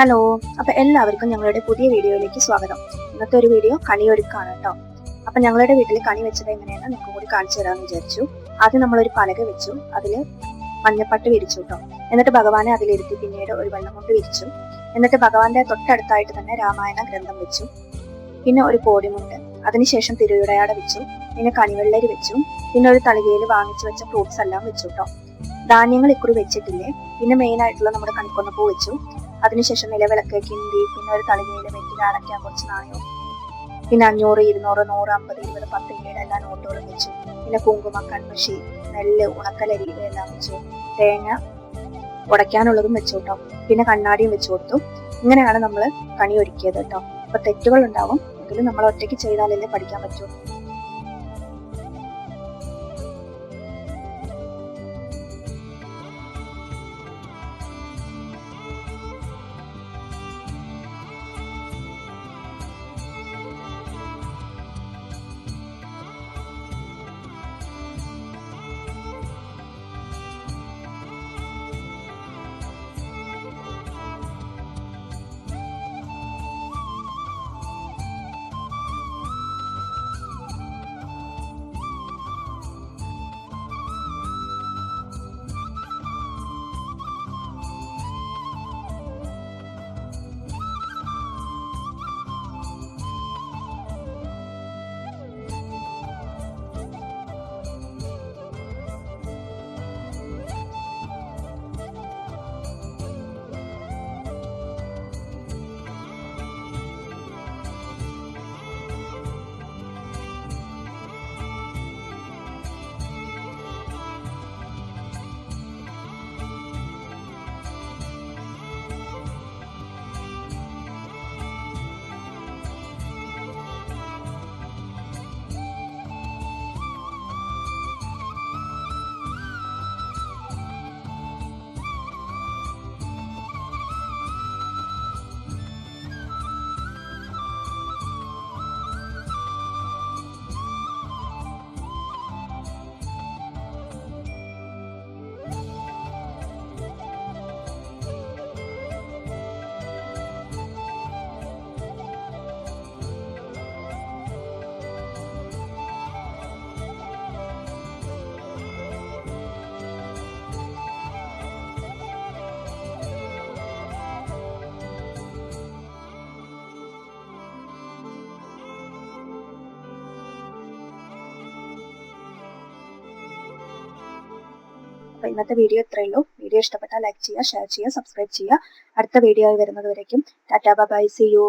Hello, അപ്പൊ എല്ലാവർക്കും ഞങ്ങളുടെ പുതിയ വീഡിയോയിലേക്ക് സ്വാഗതം. ഇന്നത്തെ ഒരു വീഡിയോ കണിയൊരുക്കാണ് കേട്ടോ. അപ്പൊ ഞങ്ങളുടെ വീട്ടിൽ കണി വെച്ചത് എങ്ങനെയാണ് നിങ്ങൾക്ക് കൂടി കാണിച്ചു തരാമെന്ന് വിചാരിച്ചു. ആദ്യം നമ്മളൊരു പലക വെച്ചു, അതില് മഞ്ഞപ്പട്ട് വിരിച്ചു കേട്ടോ. എന്നിട്ട് ഭഗവാനെ അതിലിരുത്തി പിന്നീട് ഒരു വെള്ളം കൊണ്ട് വിരിച്ചു. എന്നിട്ട് ഭഗവാന്റെ തൊട്ടടുത്തായിട്ട് തന്നെ രാമായണ ഗ്രന്ഥം വെച്ചു. പിന്നെ ഒരു കോടിമുണ്ട്, അതിനുശേഷം തിരുവിടയാട വെച്ചു. പിന്നെ കണിവെള്ളരി വെച്ചു. പിന്നെ ഒരു തളികയിൽ വാങ്ങിച്ചു വെച്ച ഫ്രൂട്ട്സ് എല്ലാം വെച്ചു കേട്ടോ. ധാന്യങ്ങൾ ഇക്കുറി വെച്ചിട്ടില്ലേ. പിന്നെ മെയിൻ ആയിട്ടുള്ള നമ്മുടെ കണിക്കൊന്നപ്പൂ വെച്ചു. അതിനുശേഷം നിലവിളക്ക്, കിണ്ടി, പിന്നെ ഒരു തളികയിൽ വെറ്റില, അടയ്ക്കാൻ കുറച്ച് നാണയവും, പിന്നെ 500, 200, 100, 50, 20, 10 ഇങ്ങയുടെ എല്ലാ നോട്ടുകളും വെച്ചു. പിന്നെ കുങ്കുമം, കൺമഷി, നെല്ല്, ഉണക്കലരി ഇവയെല്ലാം വെച്ചു. തേങ്ങ ഉടയ്ക്കാനുള്ളതും വെച്ചു കേട്ടോ. പിന്നെ കണ്ണാടിയും വെച്ചു കൊടുത്തു. ഇങ്ങനെയാണ് നമ്മൾ കണി ഒരുക്കിയത് കേട്ടോ. അപ്പൊ തെറ്റുകൾ ഉണ്ടാവും, എങ്കിലും നമ്മൾ ഒറ്റയ്ക്ക് ചെയ്താലല്ലേ പഠിക്കാൻ പറ്റൂ. അപ്പൊ ഇന്നത്തെ വീഡിയോ ഇത്രയേ ഉള്ളൂ. വീഡിയോ ഇഷ്ടപ്പെട്ടാൽ ലൈക്ക് ചെയ്യുക, ഷെയർ ചെയ്യുക, സബ്സ്ക്രൈബ് ചെയ്യുക. അടുത്ത വീഡിയോ വരുന്നത് വരയ്ക്കും ടാറ്റാ ബൈ, സീ യു.